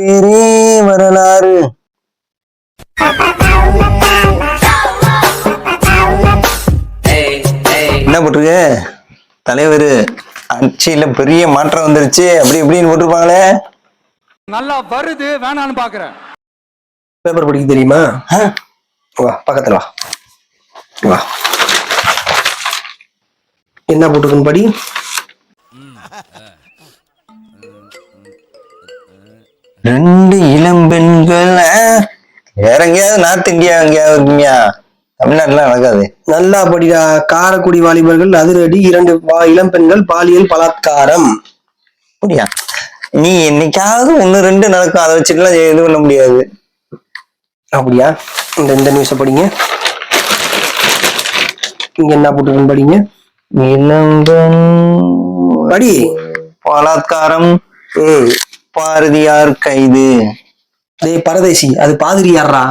பேரே வரலாறு. என்ன போட்டிருக்க தலைவர்? ஆட்சியில பெரிய மாற்றம் வந்துருச்சு அப்படி இப்படின்னு போட்டிருப்பாங்களே. நல்லா வருது வேணான்னு பாக்குறேன். பேப்பர் படிக்க தெரியுமா? வா பக்கத்துல வா வா. என்ன போட்டிருக்குன்னு படி. ரெண்டு இளம்பெண்கள். வேற எங்கேயாவது நார்த் இந்தியா எங்கேயாவது இருக்கீங்க? தமிழ்நாட்டுல நடக்காது. நல்லா படிடா. காரக்குடி வாலிபர்கள் அதிரடி, 2 இளம்பெண்கள் பாலியல் பலாத்காரம். அப்படியா? நீ என்னைக்காவது 1 2 நடக்கும், அதை வச்சுட்டுலாம் இது பண்ண முடியாது. அப்படியா? இந்த நியூஸ படிங்க. இங்க என்ன போட்டுருக்குன்னு படிங்க. இளம்பெண் படி. பலாத்காரம், பாரதியார் கைது. டேய் பரதேசி, அது பாதிரியாரா?